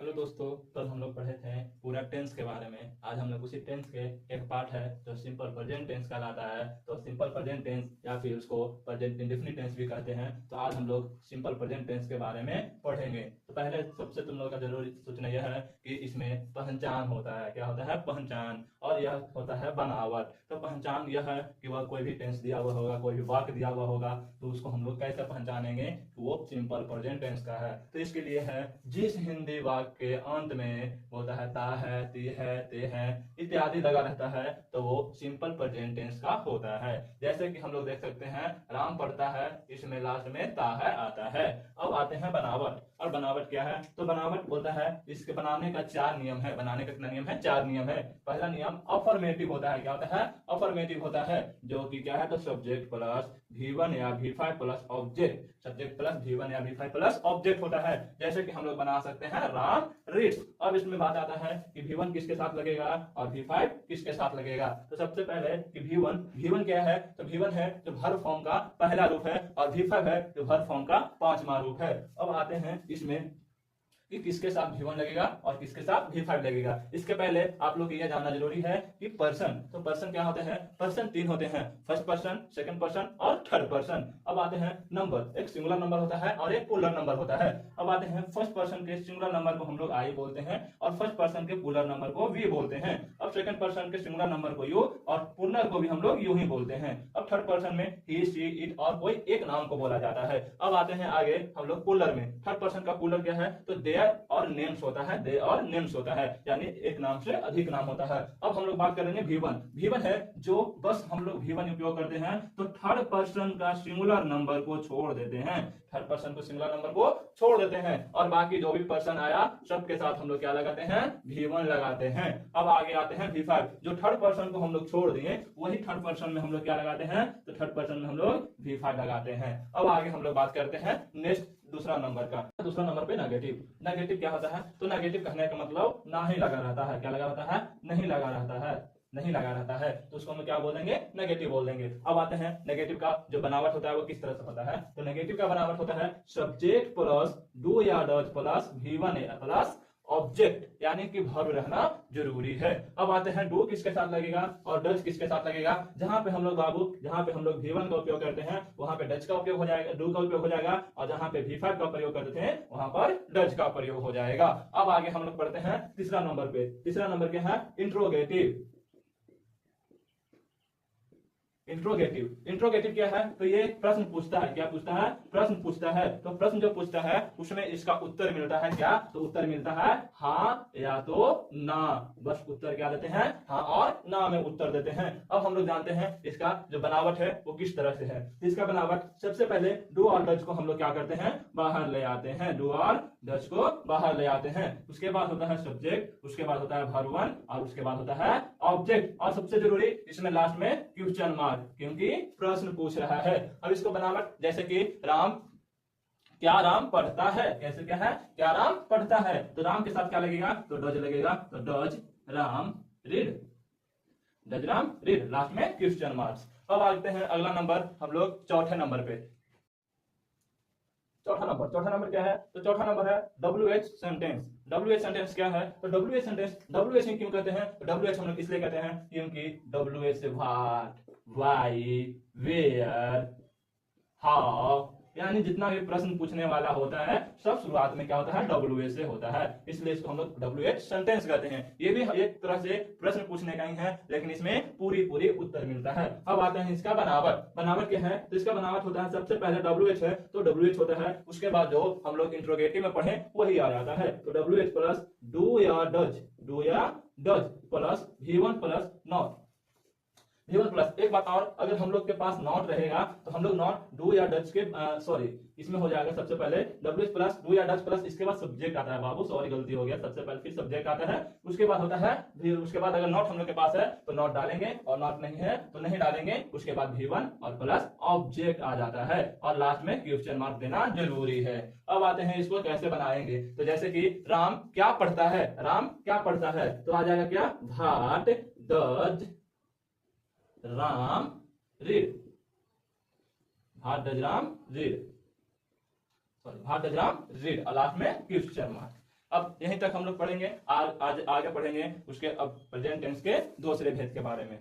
Hello दोस्तों, कल हम लोग पढ़े थे पूरा टेंस के बारे में। आज हम लोग उसी टेंस के एक पार्ट है जो सिंपल प्रेजेंट टेंस कहलाता है। तो सिंपल प्रेजेंट टेंस या फिर उसको प्रेजेंट इंडेफिनिट टेंस भी कहते हैं। तो आज हम लोग सिंपल प्रेजेंट टेंस के बारे में पढ़ेंगे। तो पहले सबसे तुम लोग का जरूरी सोचना यह है कि इसमें पहचान होता है। क्या होता है? पहचान। और यह होता है बनावट। तो पहचान यह है कि वह कोई भी टेंस दिया हुआ होगा, कोई भी वाक्य दिया हुआ होगा, तो उसको हम लोग कैसे पहचानेंगे कि वो सिंपल प्रेजेंट टेंस का है। तो इसके लिए है जिस हिंदी वाक्य के अंत में होता है ता है, ती है, ते है इत्यादि लगा रहता है, तो वो सिंपल प्रेजेंट टेंस का होता है। जैसे कि हम लोग देख सकते हैं राम पढ़ता है, इसमें लास्ट में ता है आता है। अब आते हैं बनावट। और बनावट क्या है? तो बनावट बोलता है इसके बनाने का 4 नियम है। बनाने का कितना नियम है? 4 नियम है। पहला नियम अफर्मेटिव होता है। क्या होता है? अफर्मेटिव होता है, जो कि क्या है? तो सब्जेक्ट प्लस V1 या V5 plus object. Subject plus V1 या V5 प्लस ऑब्जेक्ट होता है। जैसे कि हम लोग बना सकते हैं राम रीड्स। अब इसमें बात आता है कि V1 किसके साथ लगेगा और V5 किसके साथ लगेगा। तो सबसे पहले कि V1 क्या है? तो V1 है जो वर्ब फॉर्म का पहला रूप है और V5 है जो वर्ब फॉर्म का 5वां रूप है। अब आते हैं इसमें कि किसके साथ V1 लगेगा और किसके साथ V5 लगेगा। इसके पहले आप लोग ये जानना जरूरी है कि पर्सन। तो पर्सन क्या होते हैं? पर्सन 3 होते हैं, फर्स्ट पर्सन, सेकंड पर्सन और थर्ड पर्सन। अब आते हैं नंबर। एक सिंगुलर नंबर होता है और एक प्लूरल नंबर होता है। अब आते हैं फर्स्ट पर्सन के सिंगुलर नंबर को हम लोग आई बोलते हैं और फर्स्ट पर्सन के प्लूरल नंबर को वी बोलते हैं। अब सेकंड पर्सन के सिंगुलर नंबर को यू और प्लूरल को भी हम लोग यू ही बोलते हैं। अब थर्ड पर्सन में ही, शी, इट और कोई एक नाम को बोला जाता है। अब आते हैं आगे हम लोग प्लूरल में। थर्ड पर्सन का प्लूरल क्या है? तो और नेम्स होता है, दे और नेम्स होता है, यानी एक नाम से अधिक नाम होता है। अब हम लोग बात करेंगे V1 है जो बस हम लोग V1 उपयोग करते हैं तो थर्ड पर्सन का सिंगुलर नंबर को छोड़ देते हैं। थर्ड पर्सन को सिंगुलर नंबर को छोड़ देते हैं और बाकी जो भी पर्सन आया सबके साथ हम लोग क्या लगाते हैं? V1 लगाते हैं। अब आगे आते हैं V5, जो थर्ड पर्सन को हम लोग छोड़ दिए वही थर्ड पर्सन में हम लोग क्या लगाते हैं? तो थर्ड पर्सन में हम लोग V5 लगाते हैं। अब आगे हम लोग बात करते हैं नेक्स्ट दूसरा नंबर का। दूसरा नंबर पे नेगेटिव। नेगेटिव क्या होता है? तो नेगेटिव कहने का मतलब नहीं लगा रहता है। क्या लगा रहता है? नहीं लगा रहता है, नहीं लगा रहता है, तो उसको हम क्या बोल देंगे? नेगेटिव बोल देंगे। अब आते हैं नेगेटिव का जो बनावट होता है वो किस तरह से होता है। तो नेगेटिव का बनावट होता है सब्जेक्ट प्लस डू या does plus V1 plus object, यानी कि वर्ब रहना जरूरी है। अब आते हैं डू किसके साथ लगेगा और डज किसके साथ लगेगा। जहां पे हम लोग जहां पे हम लोग V1 का उपयोग करते हैं वहां पे डज का उपयोग हो जाएगा, डू का उपयोग हो जाएगा, और जहां पे V5 का प्रयोग करते हैं वहां पर डज का प्रयोग हो जाएगा। अब आगे हम लोग पढ़ते हैं तीसरा नंबर पे। तीसरा नंबर क्या है? इंट्रोगेटिव। इंट्रोगेटिव क्या है? तो ये प्रश्न पूछता है। क्या पूछता है? प्रश्न पूछता है। तो प्रश्न जो पूछता है उसमें इसका उत्तर मिलता है क्या? तो उत्तर मिलता है हाँ या तो ना। बस उत्तर क्या देते हैं? हाँ और ना में उत्तर देते हैं। अब हम लोग जानते हैं इसका जो बनावट है वो किस तरह से है। इसका बनावट सबसे पहले डू और डज को हम लोग क्या करते हैं? बाहर ले आते हैं। डू और डज को बाहर ले आते हैं। उसके बाद होता है सब्जेक्ट, उसके बाद होता है वर्ब 1 और उसके बाद होता है ऑब्जेक्ट। और सबसे जरूरी इसमें लास्ट में क्वेश्चन मार्क, क्योंकि प्रश्न पूछ रहा है। अब इसको बनावट जैसे कि क्या राम पढ़ता है? कैसे क्या है? क्या राम पढ़ता है? तो राम के साथ क्या लगेगा? तो डज लगेगा। तो does Ram read, does Ram read, last में क्वेश्चन मार्क्स। अब आते हैं अगला नंबर हम लोग चौथे नंबर पे। चौथा नंबर क्या है? तो चौथा नंबर है WH सेंटेंस। WH सेंटेंस क्या है? तो WH सेंटेंस WH क्यों कहते हैं? तो WH हम लोग इसलिए कहते हैं क्योंकि WH से व्हाट, व्हाई, वेयर, हाउ, यानी जितना भी प्रश्न पूछने वाला होता है सब शुरुआत में क्या होता है? WH से होता है, इसलिए इसको हम लोग WH सेंटेंस कहते हैं। ये भी एक तरह से प्रश्न पूछने का ही है, लेकिन इसमें पूरी उत्तर मिलता है। अब आते हैं इसका बनावट। बनावट क्या है? तो इसका बनावट होता है सबसे पहले WH है तो WH होता है, उसके बाद जो हम लोग इंट्रोगेटिव में पढ़े वही आ जाता है। तो WH प्लस डू या does plus V1 plus not. V1 plus एक बात और, अगर हम लोग के पास नॉट रहेगा तो हम लोग नॉट डू या डज के इसमें हो जाएगा सबसे पहले WH प्लस डू या डज प्लस, इसके बाद सब्जेक्ट आता है। बाबू सॉरी गलती हो गया, सबसे पहले फिर सब्जेक्ट आता है, उसके बाद होता है उसके बाद अगर नॉट हम लोग के पास है तो नॉट डालेंगे और नॉट नहीं है तो नहीं डालेंगे। उसके बाद V1 और प्लस ऑब्जेक्ट आ जाता है और लास्ट में क्वेश्चन मार्क देना जरूरी है। अब आते हैं इसको कैसे बनाएंगे। तो जैसे कि राम क्या पढ़ता है? राम क्या पढ़ता है? तो आ जाएगा क्या? What does Ram read, what does Ram read, sorry what does Ram read, और लास्ट में क्वेश्चन मार्क। अब यहीं तक हम लोग पढ़ेंगे। आज आगे पढ़ेंगे उसके अब प्रेजेंट टेंस के दूसरे भेद के बारे में।